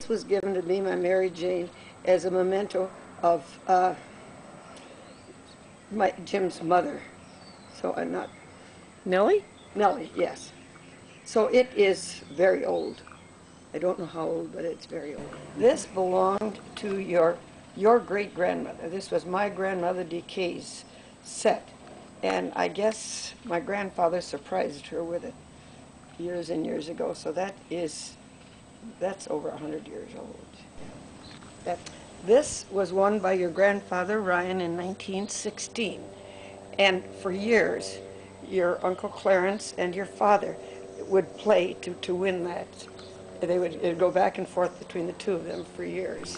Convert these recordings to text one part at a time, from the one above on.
This was given to me by Mary Jane as a memento of Jim's mother. So I'm not... Nellie? Nellie, yes. So it is very old. I don't know how old, but it's very old. This belonged to your great-grandmother. This was my grandmother Decay's set. And I guess my grandfather surprised her with it years and years ago. So that's over 100 years old. This was won by your grandfather, Ryan, in 1916. And for years, your Uncle Clarence and your father would play to win that. It'd go back and forth between the two of them for years.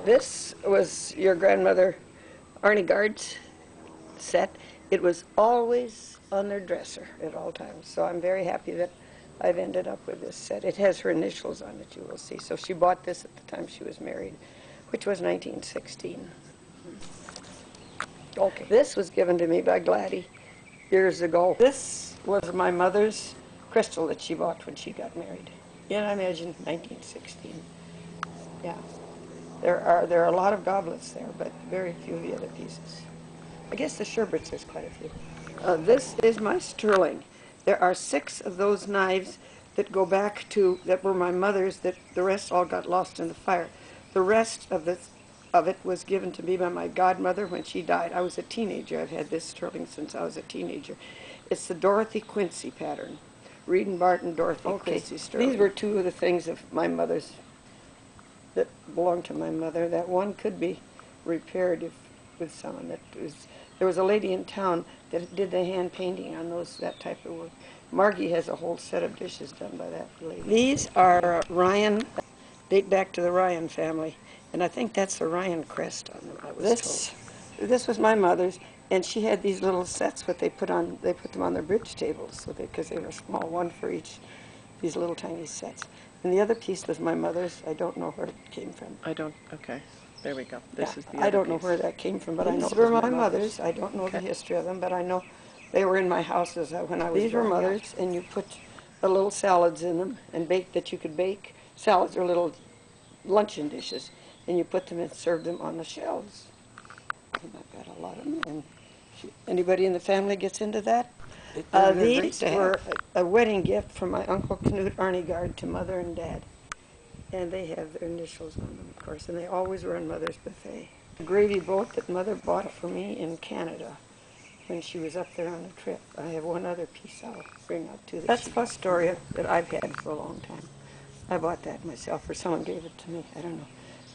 This was your grandmother Arnegard's set. It was always on their dresser at all times. So I'm very happy that I've ended up with this set. It has her initials on it, you will see. So she bought this at the time she was married, which was 1916. Okay. This was given to me by Gladys years ago. This was my mother's crystal that she bought when she got married. And I imagine 1916. Yeah. There are a lot of goblets there, but very few of the other pieces. I guess the sherbets, there's quite a few. This is my sterling. There are 6 of those knives that go back to, that were my mother's, that the rest all got lost in the fire. The rest of it was given to me by my godmother when she died. I was a teenager. I've had this sterling since I was a teenager. It's the Dorothy Quincy pattern. Reed and Barton, Dorothy Quincy sterling. These were 2 of the things of my mother's that belonged to my mother. That one could be repaired with someone. There was a lady in town that did the hand painting on that type of work. Margie has a whole set of dishes done by that lady. These are Ryan, date back to the Ryan family, and I think that's the Ryan crest on them, I was told. This was my mother's, and she had these little sets, but they put them on their bridge tables, so because they were small, one for each, these little tiny sets. And the other piece was my mother's. I don't know where it came from. Okay. There we go. This is the I other don't know piece. where that came from, but I know they were my mother's. I don't know the history of them, but I know they were in my houses when I was These were mother's, and you put the little salads in them and you could bake. Salads are little luncheon dishes, and you put them and serve them on the shelves. And I've got a lot of them. And anybody in the family gets into that? These were a wedding gift from my Uncle Knut Arnegard to Mother and Dad. And they have their initials on them, of course, and they always were in Mother's buffet. A gravy boat that Mother bought for me in Canada when she was up there on a trip. I have one other piece I'll bring up too. That's Fostoria that I've had for a long time. I bought that myself, or someone gave it to me, I don't know.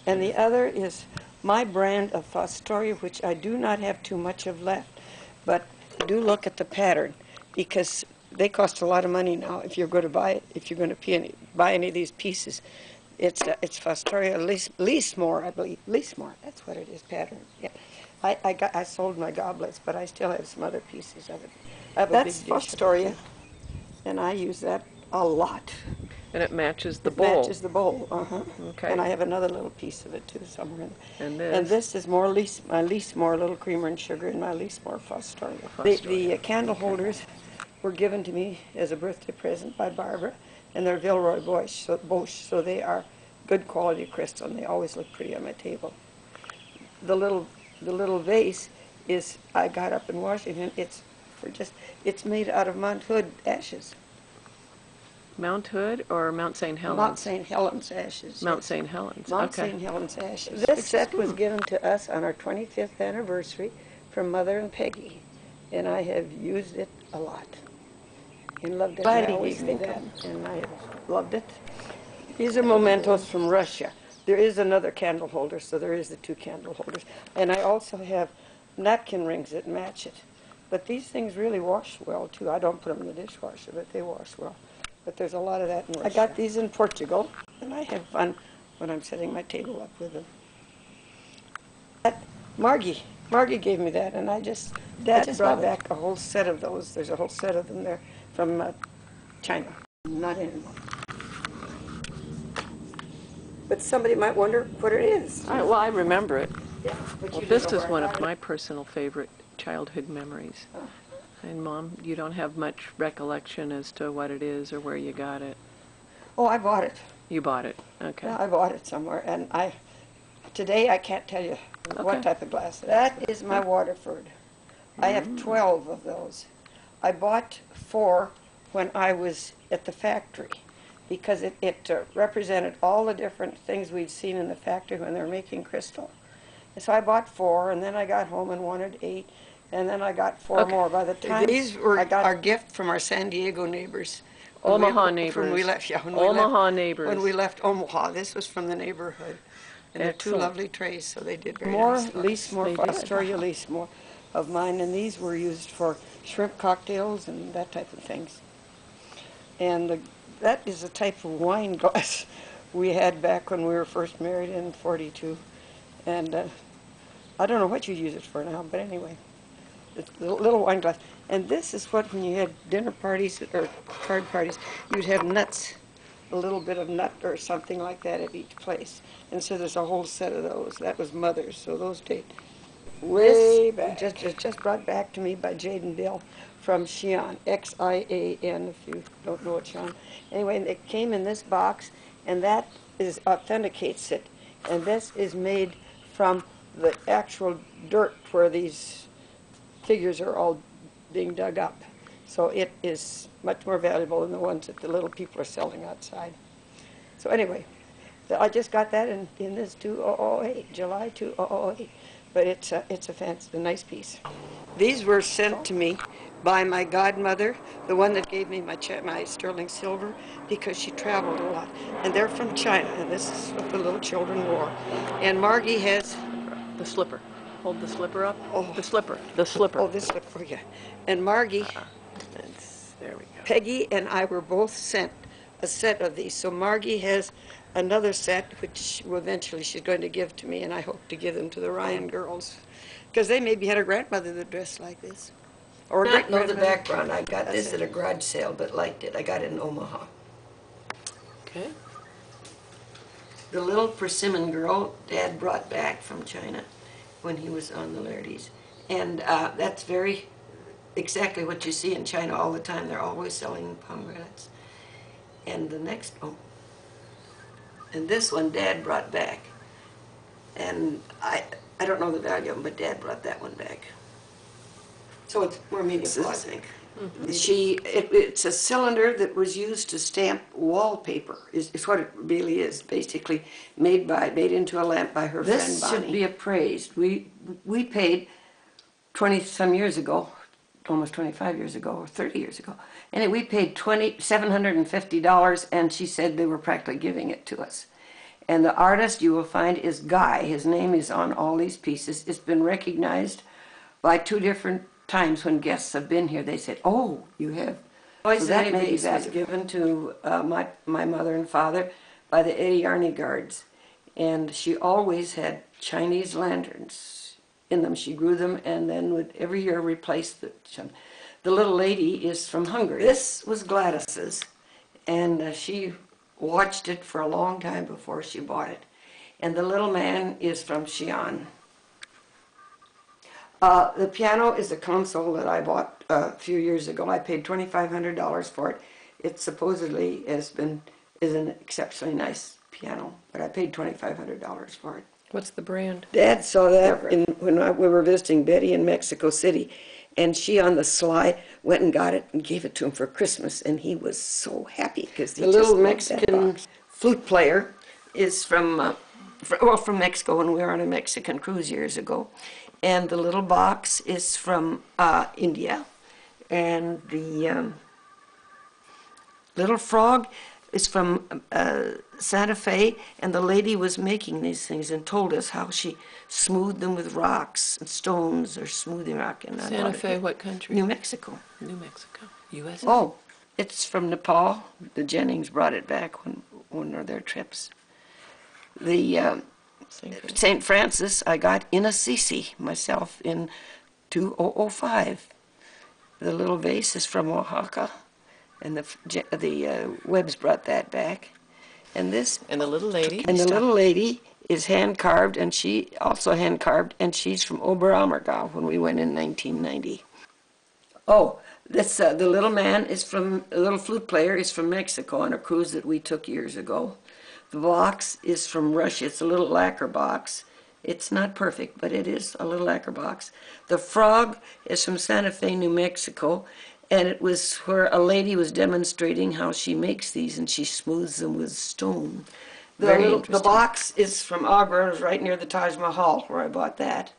And the other is my brand of Fostoria, which I do not have too much of left, but do look at the pattern, because they cost a lot of money now if you're going to buy it, if you're going to buy any of these pieces. It's Fostoria Leasemore, I believe. Leasemore, that's what it is, pattern. Yeah. I sold my goblets, but I still have some other pieces of it. That's Fostoria, and I use that a lot. And it matches the bowl. It matches the bowl, Okay. And I have another little piece of it, too, somewhere in there. And this? Is my Leasemore Little Creamer and Sugar, and my Leasemore Fostoria. The candle holders were given to me as a birthday present by Barbara, and they're Villeroy Bosch, so they are good quality crystal, and they always look pretty on my table. The little vase is, I got up in Washington, it's made out of Mount Hood ashes. Mount Hood or Mount St. Helens? Mount St. Helens ashes. Mount St. Helens, Mount St. Helens ashes. This set was given to us on our 25th anniversary from Mother and Peggy, and I have used it a lot. And loved it. I always think that, and I have loved it. These are mementos from Russia. There is another candle holder, so there is the 2 candle holders. And I also have napkin rings that match it. But these things really wash well, too. I don't put them in the dishwasher, but they wash well. But there's a lot of that in Russia. I got these in Portugal, and I have fun when I'm setting my table up with them. Margie gave me that, and Dad brought back a whole set of those. There's a whole set of them there from China. Not anymore. But somebody might wonder what it is. Well, I remember it. Yeah, Well, this is one of my personal favorite childhood memories. Oh. And Mom, you don't have much recollection as to what it is or where you got it. Oh, I bought it. You bought it. Okay. Yeah, I bought it somewhere, and today I can't tell you what Okay. type of glass. That is my Waterford. I have 12 of those. I bought 4 when I was at the factory because it represented all the different things we'd seen in the factory when they were making crystal. And so I bought 4, and then I got home and wanted 8, and then I got 4 Okay. more. By the time these were our gift from our San Diego neighbors. Omaha When we neighbors. left, yeah, Omaha when we neighbors. left Omaha. This was from the neighborhood. And they're 2 Excellent. lovely trays, so they did very More, nice for us. They I'll did. store you at least more of mine, and these were used for shrimp cocktails and that type of things. And that is a type of wine glass we had back when we were first married in '42. And I don't know what you use it for now, but anyway, it's a little wine glass. And this is what, when you had dinner parties or card parties, you'd have nuts, a little bit of nut or something like that at each place. And so there's a whole set of those. That was Mother's, so those date way back. Just brought back to me by Jaden Bill from Xi'an, Xian, if you don't know what Xi'an. Anyway, it came in this box, and that authenticates it. And this is made from the actual dirt where these figures are all being dug up. So it is much more valuable than the ones that the little people are selling outside. So anyway, I just got that in this 2008, July 2008. But it's a nice piece. These were sent to me by my godmother, the one that gave me my sterling silver, because she traveled a lot. And they're from China, and this is what the little children wore. And Margie has... The slipper. Hold the slipper up. Oh. The slipper. The slipper. Oh, this slipper, yeah. And Margie... There we go. Peggy and I were both sent a set of these. So Margie has another set, which eventually she's going to give to me, and I hope to give them to the Ryan girls, because they maybe had a grandmother that dressed like this. Or I don't know the background. I got this at a garage sale, but liked it. I got it in Omaha. Okay. The little persimmon girl Dad brought back from China when he was on the Laertes. And that's exactly what you see in China all the time. They're always selling pomegranates. And the next, and this one Dad brought back. And I don't know the value of them, but Dad brought that one back. So it's more meaningful, I think. It's a cylinder that was used to stamp wallpaper, is what it really is, basically, made into a lamp by her friend Bonnie. This should be appraised. We paid 20-some years ago, almost 25 years ago, or 30 years ago, and we paid $750, and she said they were practically giving it to us. And the artist you will find is Guy. His name is on all these pieces. It's been recognized by 2 different times when guests have been here. They said, "Oh, you have." So that maybe was given to my mother and father by the Eddie Arney Guards. And she always had Chinese lanterns in them. She grew them and then would every year replace them. The little lady is from Hungary. This was Gladys's, and she watched it for a long time before she bought it. And the little man is from Xi'an. The piano is a console that I bought a few years ago. I paid $2,500 for it. It supposedly is an exceptionally nice piano, but I paid $2,500 for it. What's the brand? Dad saw that when we were visiting Betty in Mexico City, and she on the sly went and got it and gave it to him for Christmas, and he was so happy because the little Mexican flute player is from Mexico when we were on a Mexican cruise years ago. And the little box is from India. And the little frog is from Santa Fe. And the lady was making these things and told us how she smoothed them with rocks and stones or smoothing rock. And Santa Fe, what country? New Mexico. New Mexico. USA? Oh, it's from Nepal. The Jennings brought it back on one of their trips. The St. Francis I got in Assisi myself in 2005. The little vase is from Oaxaca, and the Webbs brought that back. And this And the little lady. And the little lady is hand carved, and she also hand carved, and she's from Oberammergau when we went in 1990. Oh, This the little man is from a little flute player is from Mexico on a cruise that we took years ago. The box is from Russia. It's a little lacquer box. It's not perfect, but it is a little lacquer box. The frog is from Santa Fe, New Mexico, and it was where a lady was demonstrating how she makes these, and she smooths them with stone. The box is from Agra. It was right near the Taj Mahal where I bought that.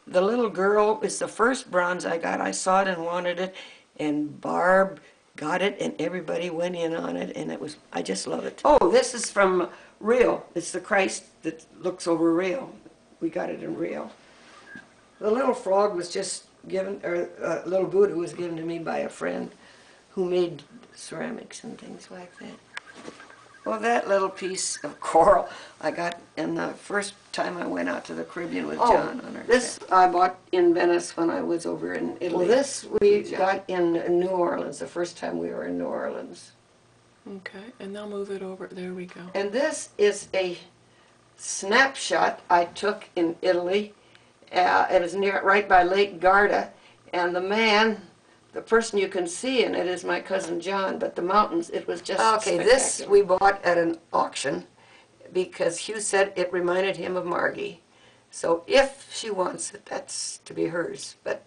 The little girl is the first bronze I got. I saw it and wanted it, and Barb got it, and everybody went in on it, and I just love it. Oh, this is from Rio. It's the Christ that looks over Rio. We got it in Rio. The little frog was just given, or little Buddha was given to me by a friend who made ceramics and things like that. Well, that little piece of coral I got in the first time I went out to the Caribbean with John on our This trip. I bought in Venice when I was over in Italy. Well, this we got in New Orleans the first time we were in New Orleans. Okay, and they'll move it over. There we go. And this is a snapshot I took in Italy. It was right by Lake Garda, and the person you can see in it is my cousin John, but the mountains, it was just spectacular. This we bought at an auction because Hugh said it reminded him of Margie. So if she wants it, that's to be hers. But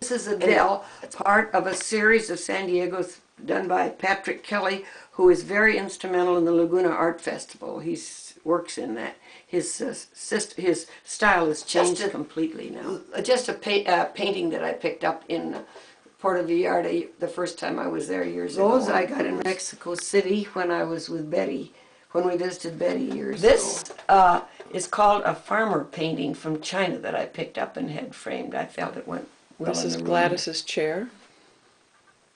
this is a Dell. It's part of a series of San Diego's done by Patrick Kelly, who is very instrumental in the Laguna Art Festival. He works in that. His style has changed completely now. Just a painting that I picked up in Puerto Vallarta the first time I was there years ago. Those I got in Mexico City when I was with Betty, when we visited Betty years ago. This is called a farmer painting from China that I picked up and had framed. I felt it went well This in is the room. Gladys's chair.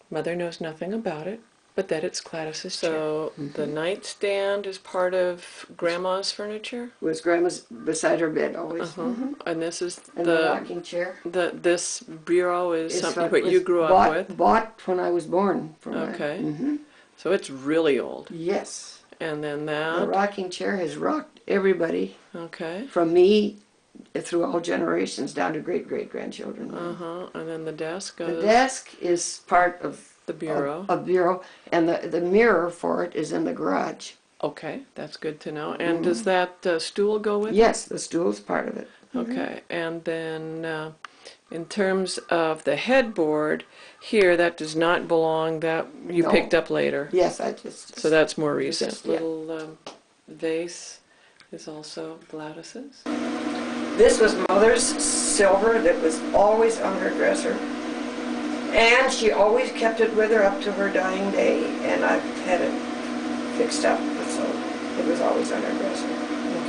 Mother knows nothing about it, but that it's Gladys's chair. So the nightstand is part of Grandma's furniture? Was Grandma's beside her bed always. And this is And the rocking chair. This bureau is something what you grew up with? Bought when I was born. Okay. So it's really old. Yes. And then The that. rocking chair has rocked everybody Okay. from me through all generations down to great-great-grandchildren. And then the desk goes. The desk is part of the bureau. A bureau, and the mirror for it is in the garage. Okay, that's good to know. And does that stool go with it? Yes, the stool's part of it. Okay, and then in terms of the headboard, here that does not belong, that you picked up later. Yes, So that's more recent. yeah. Little vase is also Gladys's. This was Mother's silver that was always on her dresser. And she always kept it with her up to her dying day, and I've had it fixed up, so it was always on her dresser.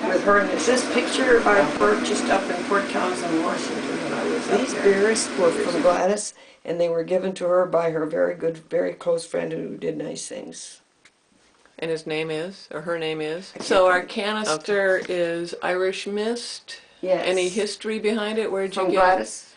With her initials. This picture I purchased up in Port Townsend, Washington when I was These beers were from Gladys, and they were given to her by her very good, very close friend who did nice things. And his name is, or her name is? So our canister is Irish Mist. Yes. Any history behind it? Where'd you From get Gladys. it?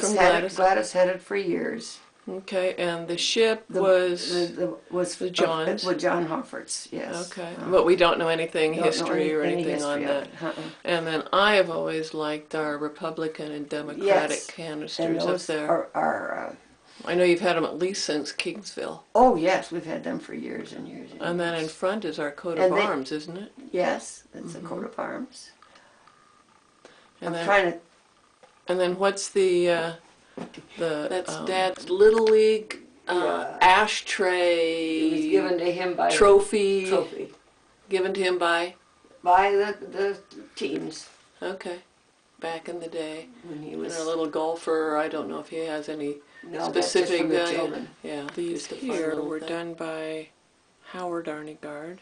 From Gladys. Gladys had it for years. Okay, and the ship was the John's. With John Hoffert's, yes. Okay, but we don't know anything history or any anything history on of that. it. And then I have always liked our Republican and Democratic canisters up there. I know you've had them at least since Kingsville. Oh yes, we've had them for years and years and years. And then in front is our coat of arms, isn't it? Yes, it's a coat of arms. And And then what's the that's Dad's Little League ashtray. It was given to him by trophy. Given to him by the teens. Okay, back in the day when he was a little golfer. I don't know if he has any specific that's just from the children. Yeah, these here were done by Howard Arnegard,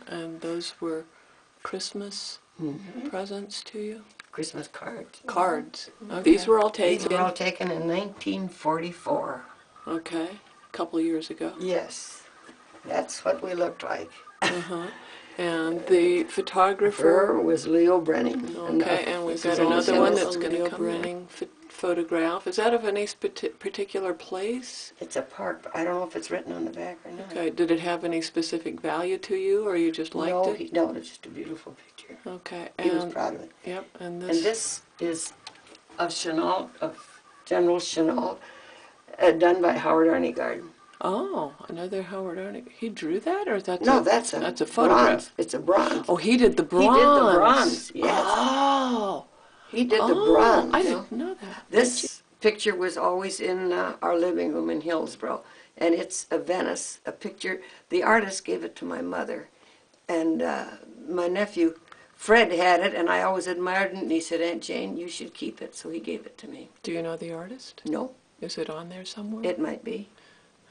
and those were Christmas presents to you. Christmas cards. Cards. Okay. These were all taken. These were all taken in 1944. Okay, a couple of years ago. Yes, that's what we looked like. And the photographer was Leo Brenning. Okay, and we've got another one that's going to come Brenning photograph. Is that of any particular place? It's a park, but I don't know if it's written on the back or not. Okay, did it have any specific value to you, or you just liked it? No, it's just a beautiful picture. Okay, he was proud of it. Yep, and this is of Chenault, of General Chenault. done by Howard Arnegard. Oh, another Howard Arnett. He drew that, or No, that's a photograph? bronze. It's a bronze. Oh, he did the He bronze. did the bronze, yes. Oh, He did the oh, bronze. I didn't know that. This picture was always in our living room in Hillsborough, and it's a Venice, a picture. The artist gave it to my mother, and my nephew Fred had it, and I always admired it, and he said, Aunt Jane, you should keep it, so he gave it to me. Do you know the artist? No, Is it on there somewhere? it might be.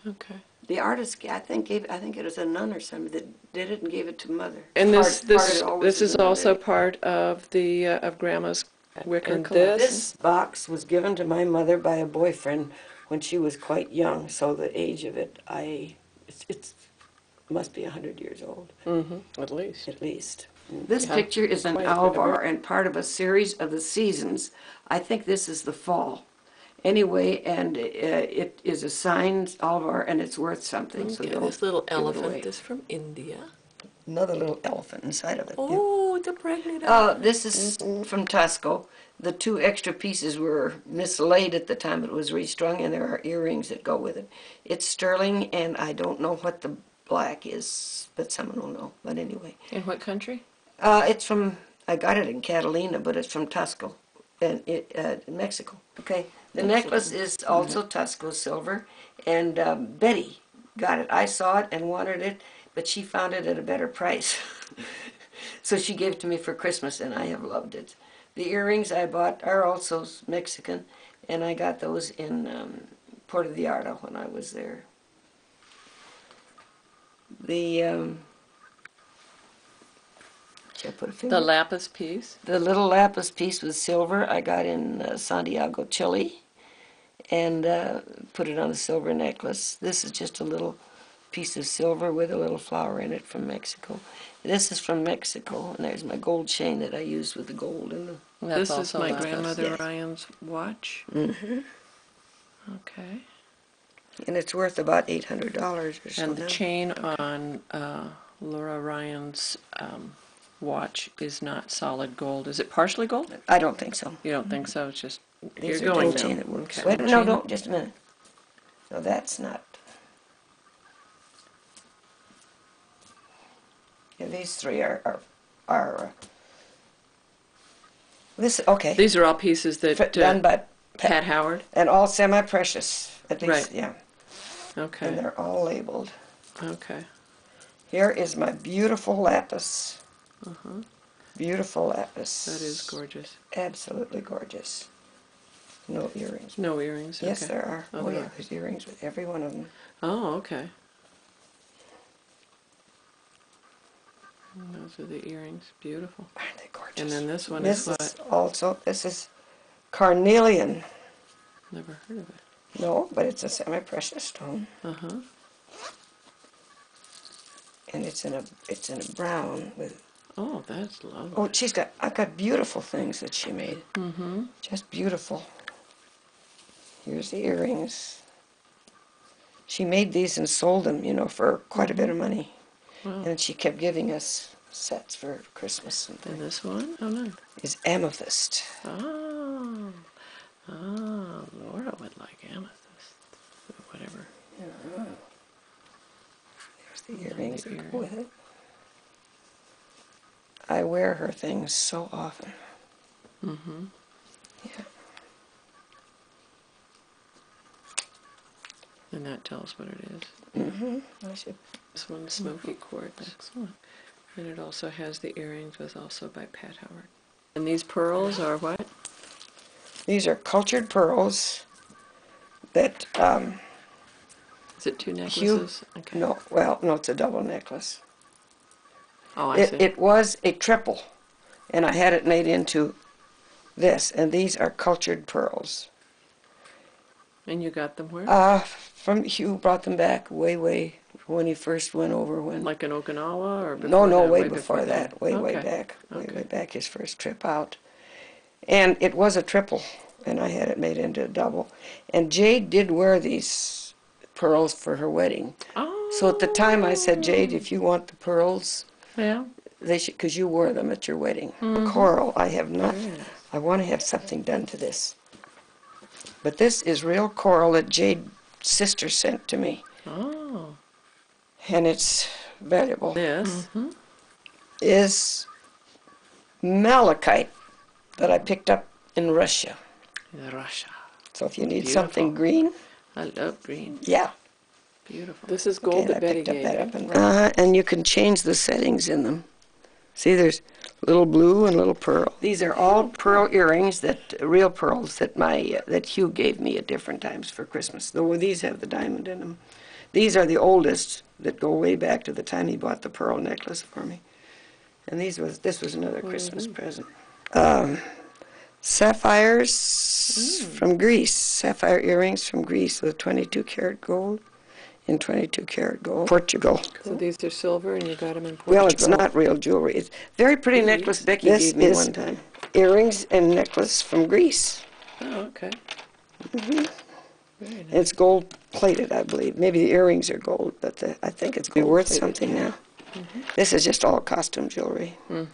Okay. The artist, I think it was a nun or something that did it and gave it to mother. And Part of it always this is another. also part of the of Grandma's wicker And collection. this box was given to my mother by a boyfriend when she was quite young, so the age of it, it must be 100 years old, At least. at least. This Yeah, picture is an quite a bit of alvar and part of a series of the seasons. I think this is the fall. Anyway, and it is a signed alvar, and it's worth something. So Okay, don't this little give it away. elephant is from India. Another little elephant inside of it. Oh, the pregnant elephant. This is from Tosco. The two extra pieces were mislaid at the time it was restrung, and there are earrings that go with it. It's sterling, and I don't know what the black is, but someone will know. But anyway. In what country? It's from, I got it in Catalina, but it's from Tosco, in Mexico. Okay. The necklace is also Tosco silver, and Betty got it. I saw it and wanted it, but she found it at a better price. So she gave it to me for Christmas, and I have loved it. The earrings I bought are also Mexican, and I got those in Puerto Vallarta when I was there. The should I put a finger? The lapis piece. The little lapis piece with silver I got in Santiago, Chile, and put it on a silver necklace. This is just a little piece of silver with a little flower in it from Mexico. This is from Mexico, and there's my gold chain that I used with the gold in the... This is also my lapis, grandmother yes. Ryan's watch. Mm-hmm. Okay. And it's worth about $800 or so And the now. chain on Laura Ryan's watch is not solid gold. Is it partially gold? I don't think so. You don't think so? It's just These you're are going gold now. chain that works. Okay. Wait, no, don't, just a minute. No, that's not... Yeah, these three are this, okay. These are all pieces that Done by Pat Howard. and all semi-precious, at least, Right. yeah. And Okay. they're all labeled. Okay. Here is my beautiful lapis. Beautiful lapis. That is gorgeous. Absolutely gorgeous. No earrings. No earrings. Yes, okay. there are. Oh, Oh, there yeah, are. there's earrings with every one of them. Oh, okay. And those are the earrings. Beautiful. Aren't they gorgeous? And then this one This is what? is also, this is carnelian. Never heard of it. No, but it's a semi-precious stone. Uh-huh. And it's in a brown with... Oh, that's lovely. Oh, I've got beautiful things that she made. Mm-hmm. Just beautiful. Here's the earrings. She made these and sold them, for quite a bit of money. Wow. And she kept giving us sets for Christmas and And things. this one? Oh, no. Is amethyst. Oh. Oh, Laura would like amethyst. Whatever. There's the earrings the that go with it. I wear her things so often. Mm-hmm. Yeah. And that tells what it is. Mm-hmm. I should... This one's smoky quartz. Excellent. And it also has the earrings, was also by Pat Howard. And these pearls are what? These are cultured pearls that, Is it two necklaces? Okay. no, it's a double necklace. Oh, I see. It was a triple, and I had it made into this, and these are cultured pearls. And you got them where? From Hugh, brought them back way when he first went over. Like in Okinawa or before No, that? way before that. Way Okay. back. Okay. Way back, his first trip out. And it was a triple, and I had it made into a double. And Jade did wear these pearls for her wedding. Oh. So at the time I said, Jade, if you want the pearls, Yeah. they should, because you wore them at your wedding. Mm-hmm. Coral, I have not. I want to have something done to this. But this is real coral that Jade sister sent to me, Oh. and it's valuable. This. Is malachite that I picked up in Russia. Russia. So if you need Beautiful. something green, I love green. yeah. Beautiful. This is gold Okay, that I Betty picked up gave that you. up and you can change the settings in them. See, there's little blue and little pearl. These are all pearl earrings, that real pearls that that Hugh gave me at different times for Christmas. Though these have the diamond in them. These are the oldest that go way back to the time he bought the pearl necklace for me. And this was another Christmas present. Sapphires from Greece. Sapphire earrings from Greece with 22 karat gold in 22 karat gold. Portugal. So these are silver, and you got them in Portugal. Well, it's not real jewelry. It's very pretty necklace Becky gave me one time. Earrings and necklace from Greece. Oh, okay. Very nice. It's gold plated, I believe. Maybe the earrings are gold, but I think it's be worth something now. This is just all costume jewelry. I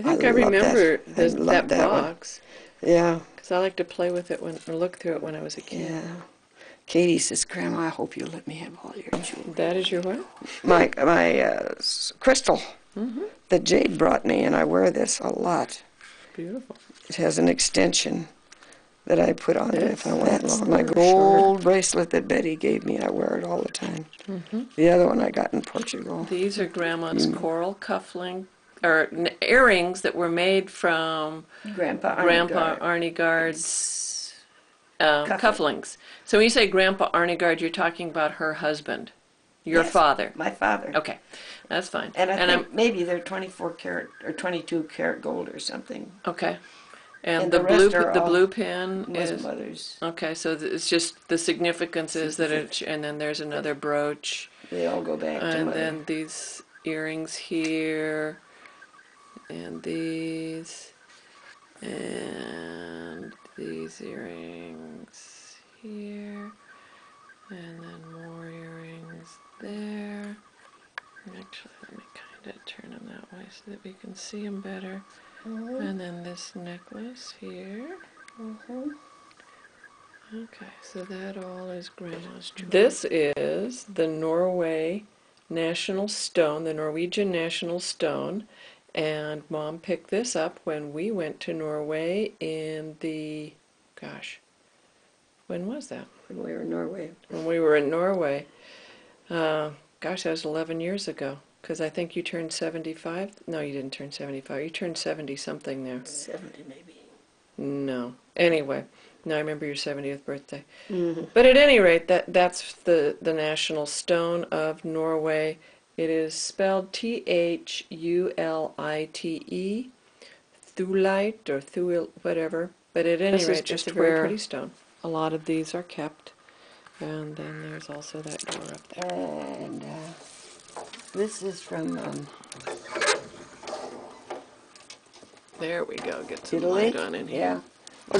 think I love remember that. I love that that one. box. Yeah, Because I like to play with it or look through it when I was a kid. yeah. Katie says, Grandma, I hope you let me have all your jewelry. That is your what? My crystal that Jade brought me, and I wear this a lot. Beautiful. It has an extension that I put on it if I want it That's long. My gold bracelet that Betty gave me, I wear it all the time. The other one I got in Portugal. These are Grandma's coral earrings that were made from Grandpa Arnie Gard's cufflinks. So when you say Grandpa Arnie Gard, you're talking about her husband, your Yes, father. My father. Okay, that's fine. And I think I'm maybe they're 24 karat or 22 karat gold or something. okay. And, And the the rest blue are all blue pin Was is mother's. okay. So it's just the significance is that it, and then there's another brooch, They all go back to and mother. then these earrings here, and these earrings here, and then more earrings there. Actually, let me kind of turn them that way so that we can see them better. And then this necklace here. Okay, so that all is Grandma's jewelry. This is the Norway National Stone, the Norwegian National Stone. And Mom picked this up when we went to Norway in the, gosh, when was that? When we were in Norway. When we were in Norway. Gosh, that was 11 years ago. Because I think you turned 75. No, you didn't turn 75. You turned 70-something there. 70 maybe. No. Anyway, no, I remember your 70th birthday. But at any rate, that's the national stone of Norway. It is spelled Thulite, Thulite or Thul, whatever. But at any rate, it's a very pretty stone. A lot of these are kept. And then there's also that door up there. And this is from There we go. Get some Italy. light on in here. Yeah.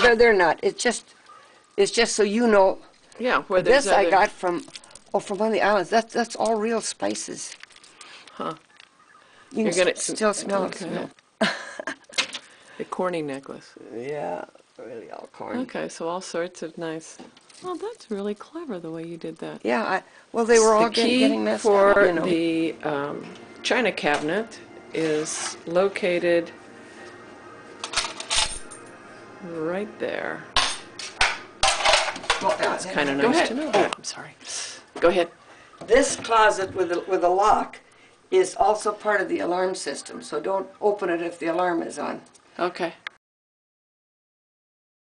Well, they're not. It's just so you know. Yeah, where there's This I got from one of the islands. That's all real spices. Huh. You You're can gonna still smell it. okay. A corny necklace. Yeah, really all corn. Okay, so all sorts of nice. Well, that's really clever the way you did that. Yeah, well, they were all The key getting messed for up, you know. the china cabinet is located right there. Well, It's kind of go nice ahead. to know that. I'm sorry. Go ahead. This closet with a lock is also part of the alarm system, so don't open it if the alarm is on. Okay.